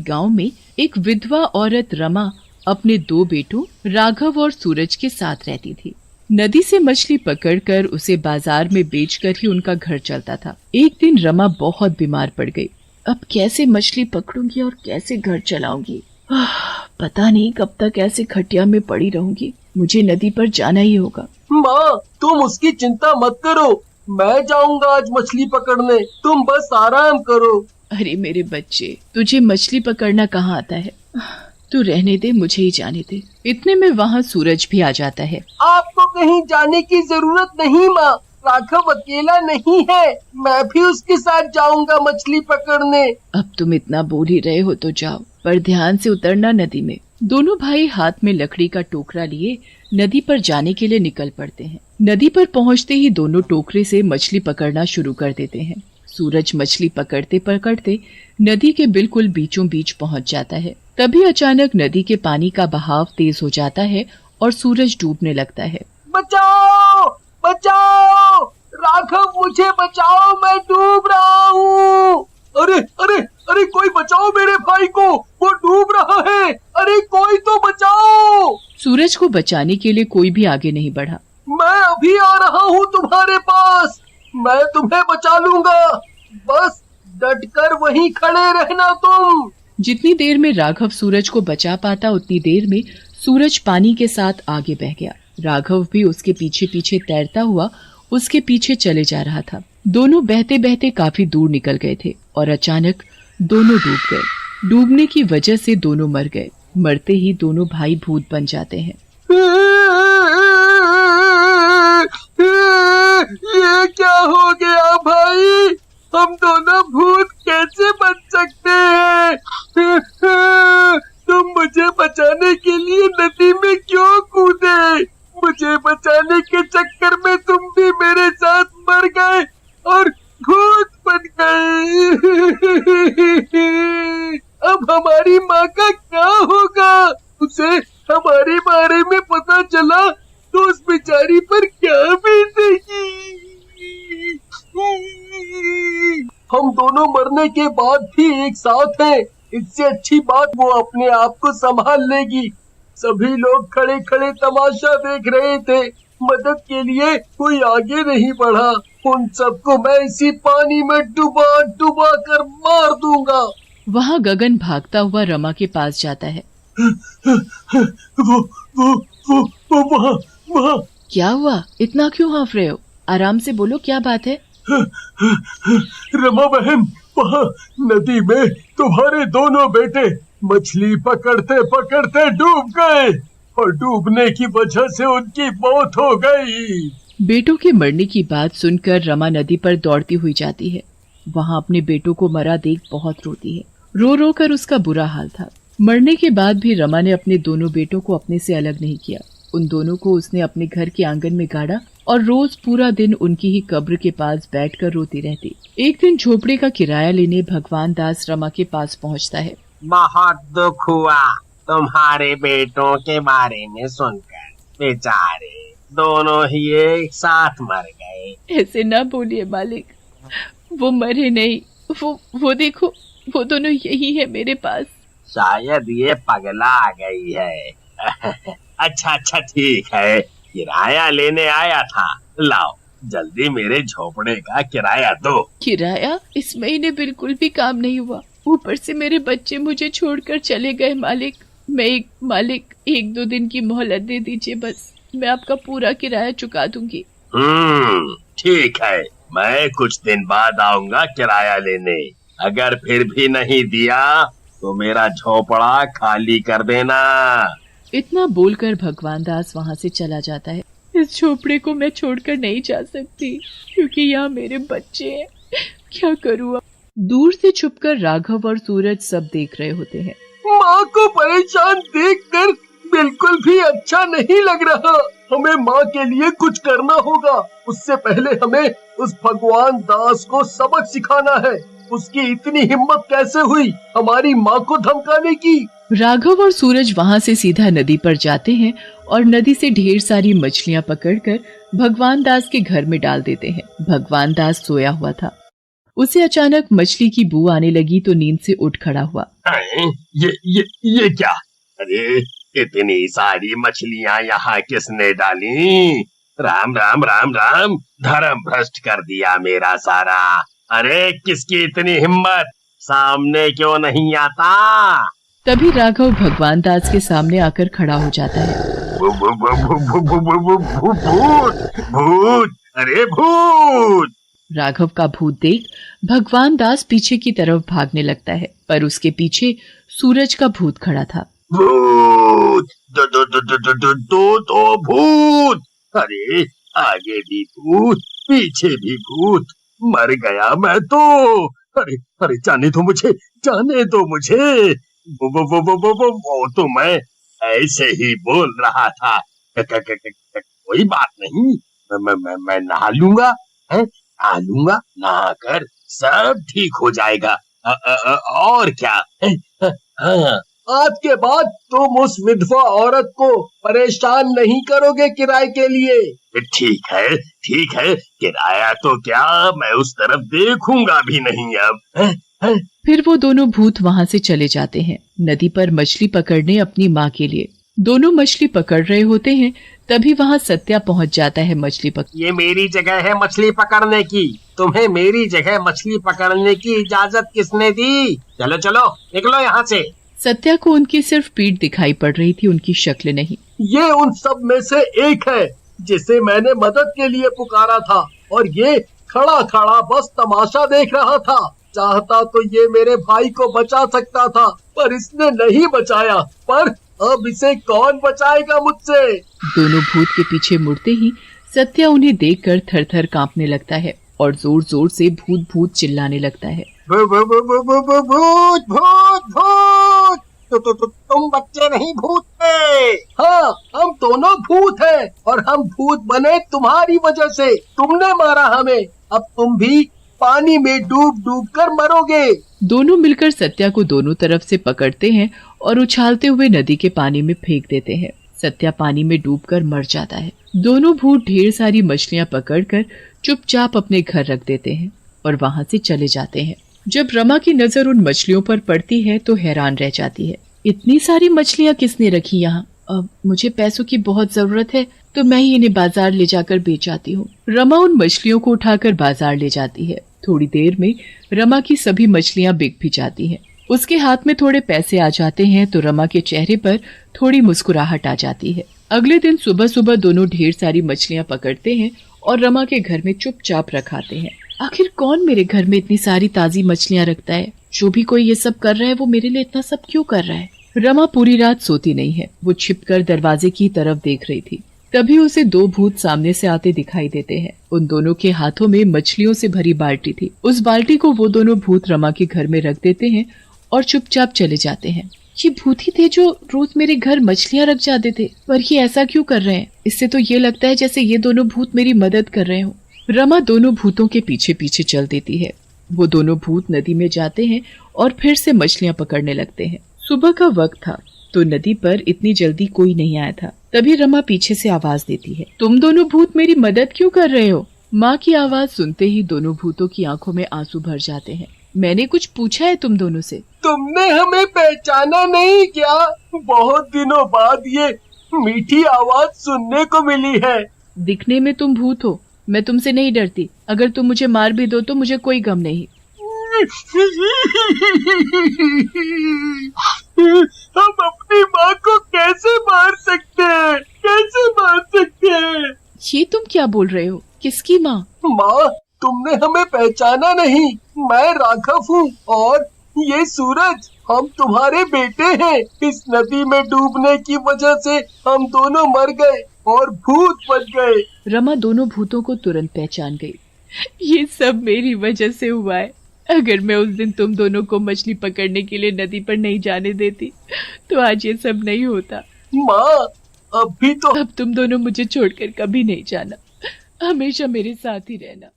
गांव में एक विधवा औरत रमा अपने 2 बेटों राघव और सूरज के साथ रहती थी। नदी से मछली पकड़कर उसे बाजार में बेचकर ही उनका घर चलता था। एक दिन रमा बहुत बीमार पड़ गई। अब कैसे मछली पकड़ूंगी और कैसे घर चलाऊंगी? पता नहीं कब तक ऐसे खटिया में पड़ी रहूंगी। मुझे नदी पर जाना ही होगा। माँ, तुम उसकी चिंता मत करो, मैं जाऊंगा आज मछली पकड़ने, तुम बस आराम करो। अरे मेरे बच्चे, तुझे मछली पकड़ना कहाँ आता है? तू रहने दे, मुझे ही जाने दे। इतने में वहाँ सूरज भी आ जाता है। आपको कहीं जाने की जरूरत नहीं माँ, राघव अकेला नहीं है, मैं भी उसके साथ जाऊंगा मछली पकड़ने। अब तुम इतना बोल ही रहे हो तो जाओ, पर ध्यान से उतरना नदी में। दोनों भाई हाथ में लकड़ी का टोकरा लिए नदी पर जाने के लिए निकल पड़ते हैं। नदी पर पहुँचते ही दोनों टोकरे से मछली पकड़ना शुरू कर देते हैं। सूरज मछली पकड़ते पकड़ते नदी के बिल्कुल बीचों बीच पहुँच जाता है। तभी अचानक नदी के पानी का बहाव तेज हो जाता है और सूरज डूबने लगता है। बचाओ बचाओ, राघव मुझे बचाओ, मैं डूब रहा हूँ। अरे अरे अरे, कोई बचाओ मेरे भाई को, वो डूब रहा है। अरे कोई तो बचाओ। सूरज को बचाने के लिए कोई भी आगे नहीं बढ़ा। मैं अभी आ रहा हूँ तुम्हारे पास, मैं तुम्हें बचा लूंगा, बस डटकर वहीं खड़े रहना तुम। जितनी देर में राघव सूरज को बचा पाता उतनी देर में सूरज पानी के साथ आगे बह गया। राघव भी उसके पीछे पीछे तैरता हुआ उसके पीछे चले जा रहा था। दोनों बहते बहते काफी दूर निकल गए थे और अचानक दोनों डूब गए। डूबने की वजह से दोनों मर गए। मरते ही दोनों भाई भूत बन जाते हैं। ये क्या हो गया भाई, हम दोनों भूत कैसे बन सकते हैं? तुम मुझे बचाने के लिए नदी में क्यों कूदे? मुझे बचाने के चक्कर में तुम भी मेरे साथ मर गए और भूत बन गए। अब हमारी माँ का क्या होगा? उसे हमारे बारे में पता चला तो उस बेचारी पर क्या बीतेगी? हम दोनों मरने के बाद भी एक साथ हैं, इससे अच्छी बात वो अपने आप को संभाल लेगी। सभी लोग खड़े खड़े तमाशा देख रहे थे, मदद के लिए कोई आगे नहीं बढ़ा। उन सबको मैं इसी पानी में डुबा डुबा कर मार दूंगा। वहाँ गगन भागता हुआ रमा के पास जाता है। वहाँ क्या हुआ? इतना क्यों हाँफ रहे हो? आराम से बोलो, क्या बात है? रमा बहन, वहाँ नदी में तुम्हारे दोनों बेटे मछली पकड़ते पकड़ते डूब गए और डूबने की वजह से उनकी मौत हो गई। बेटों के मरने की बात सुनकर रमा नदी पर दौड़ती हुई जाती है। वहाँ अपने बेटों को मरा देख बहुत रोती है। रो रो कर उसका बुरा हाल था। मरने के बाद भी रमा ने अपने दोनों बेटों को अपने से अलग नहीं किया। उन दोनों को उसने अपने घर के आंगन में गाड़ा और रोज पूरा दिन उनकी ही कब्र के पास बैठकर रोती रहती। एक दिन झोपड़े का किराया लेने भगवान दास रमा के पास पहुंचता है। बहुत दुख हुआ तुम्हारे बेटों के बारे में सुनकर, बेचारे दोनों ही एक साथ मर गए। ऐसे ना बोलिए मालिक, वो मरे नहीं, वो देखो, वो दोनों यही है मेरे पास। शायद ये पगला गई है। अच्छा ठीक है, किराया लेने आया था, लाओ जल्दी मेरे झोपड़े का किराया दो। किराया? इस महीने बिल्कुल भी काम नहीं हुआ, ऊपर से मेरे बच्चे मुझे छोड़कर चले गए मालिक। मालिक 1-2 दिन की मोहलत दे दीजिए, बस मैं आपका पूरा किराया चुका दूंगी। ठीक है, मैं कुछ दिन बाद आऊंगा किराया लेने। अगर फिर भी नहीं दिया तो मेरा झोपड़ा खाली कर देना। इतना बोलकर भगवान दास वहाँ से चला जाता है। इस झोपड़े को मैं छोड़कर नहीं जा सकती क्योंकि यहाँ मेरे बच्चे हैं। क्या करूँ अब? दूर से छुपकर राघव और सूरज सब देख रहे होते हैं। माँ को परेशान देखकर बिल्कुल भी अच्छा नहीं लग रहा। हमें माँ के लिए कुछ करना होगा। उससे पहले हमें उस भगवान दास को सबक सिखाना है। उसकी इतनी हिम्मत कैसे हुई हमारी माँ को धमकाने की? राघव और सूरज वहाँ से सीधा नदी पर जाते हैं और नदी से ढेर सारी मछलियाँ पकड़कर भगवान दास के घर में डाल देते हैं। भगवान दास सोया हुआ था। उसे अचानक मछली की बू आने लगी तो नींद से उठ खड़ा हुआ। ये क्या? अरे इतनी सारी मछलियां यहाँ किसने डाली? राम राम राम राम, धर्म भ्रष्ट कर दिया मेरा सारा। अरे किसकी इतनी हिम्मत, सामने क्यों नहीं आता? तभी राघव भगवान दास के सामने आकर खड़ा हो जाता है। भूत भूत, अरे भूत! राघव का भूत देख भगवान दास पीछे की तरफ भागने लगता है, पर उसके पीछे सूरज का भूत खड़ा था। भूत! दो भूत! अरे आगे भी भूत, पीछे भी भूत, मर गया मैं तो। अरे अरे जाने दो मुझे, जाने दो मुझे। वो तो मैं ऐसे ही बोल रहा था। कोई बात नहीं, मैं नहा लूंगा, नहा लूंगा, नहाकर सब ठीक हो जाएगा। और क्या? हाँ, आज के बाद तुम उस विधवा औरत को परेशान नहीं करोगे किराए के लिए? ठीक है, किराया तो क्या, मैं उस तरफ देखूंगा भी नहीं अब। फिर वो दोनों भूत वहाँ से चले जाते हैं नदी पर मछली पकड़ने अपनी माँ के लिए। दोनों मछली पकड़ रहे होते हैं, तभी वहाँ सत्या पहुँच जाता है मछली पकड़। ये मेरी जगह है मछली पकड़ने की, तुम्हें मेरी जगह मछली पकड़ने की इजाजत किसने दी? चलो चलो निकलो यहाँ से। सत्या को उनकी सिर्फ पीठ दिखाई पड़ रही थी, उनकी शक्ल नहीं। ये उन सब में से एक है जिसे मैंने मदद के लिए पुकारा था, और ये खड़ा खड़ा बस तमाशा देख रहा था। चाहता तो ये मेरे भाई को बचा सकता था, पर इसने नहीं बचाया। पर अब इसे कौन बचाएगा मुझसे? दोनों भूत के पीछे मुड़ते ही सत्या उन्हें देखकर थर-थर कांपने लगता है और जोर जोर से भूत भूत चिल्लाने लगता है। भूत भूत भूत! तुम बच्चे नहीं भूत थे। हाँ, हम दोनों भूत हैं, और हम भूत बने तुम्हारी वजह से। तुमने मारा हमें, अब तुम भी पानी में डूब डूब कर मरोगे। दोनों मिलकर सत्या को दोनों तरफ से पकड़ते हैं और उछालते हुए नदी के पानी में फेंक देते हैं। सत्या पानी में डूबकर मर जाता है। दोनों भूत ढेर सारी मछलियां पकड़कर चुपचाप अपने घर रख देते हैं और वहां से चले जाते हैं। जब रमा की नजर उन मछलियों पर पड़ती है तो हैरान रह जाती है। इतनी सारी मछलियां किसने रखी यहाँ? अब मुझे पैसों की बहुत जरूरत है, तो मैं ही इन्हें बाजार ले जाकर बेच आती हूँ। रमा उन मछलियों को उठाकर बाजार ले जाती है। थोड़ी देर में रमा की सभी मछलियां बिक भी जाती हैं। उसके हाथ में थोड़े पैसे आ जाते हैं तो रमा के चेहरे पर थोड़ी मुस्कुराहट आ जाती है। अगले दिन सुबह सुबह दोनों ढेर सारी मछलियां पकड़ते हैं और रमा के घर में चुपचाप रखाते हैं। आखिर कौन मेरे घर में इतनी सारी ताजी मछलियां रखता है? जो भी कोई ये सब कर रहा है वो मेरे लिए इतना सब क्यों कर रहा है? रमा पूरी रात सोती नहीं है। वो छिपकर दरवाजे की तरफ देख रही थी। तभी उसे दो भूत सामने से आते दिखाई देते हैं। उन दोनों के हाथों में मछलियों से भरी बाल्टी थी। उस बाल्टी को वो दोनों भूत रमा के घर में रख देते हैं और चुपचाप चले जाते हैं। ये भूत ही थे जो रोज मेरे घर मछलियां रख जाते थे, पर ये ऐसा क्यों कर रहे हैं? इससे तो ये लगता है जैसे ये दोनों भूत मेरी मदद कर रहे हो। रमा दोनों भूतों के पीछे पीछे चल देती है। वो दोनों भूत नदी में जाते हैं और फिर से मछलियां पकड़ने लगते हैं। सुबह का वक्त था तो नदी पर इतनी जल्दी कोई नहीं आया था। तभी रमा पीछे से आवाज देती है, तुम दोनों भूत मेरी मदद क्यों कर रहे हो? माँ की आवाज सुनते ही दोनों भूतों की आंखों में आंसू भर जाते हैं। मैंने कुछ पूछा है तुम दोनों से? तुमने हमें पहचाना नहीं क्या? बहुत दिनों बाद ये मीठी आवाज सुनने को मिली है। दिखने में तुम भूत हो, मैं तुमसे नहीं डरती। अगर तुम मुझे मार भी दो तो मुझे कोई गम नहीं। हम अपनी माँ को कैसे मार सकते हैं? कैसे मार सकते हैं? ये तुम क्या बोल रहे हो? किसकी माँ? माँ, तुमने हमें पहचाना नहीं। मैं राघव हूँ और ये सूरज। हम तुम्हारे बेटे हैं। इस नदी में डूबने की वजह से हम दोनों मर गए और भूत बन गए। रमा दोनों भूतों को तुरंत पहचान गई। ये सब मेरी वजह से हुआ है। अगर मैं उस दिन तुम दोनों को मछली पकड़ने के लिए नदी पर नहीं जाने देती तो आज ये सब नहीं होता। माँ, अब तुम दोनों मुझे छोड़कर कभी नहीं जाना, हमेशा मेरे साथ ही रहना।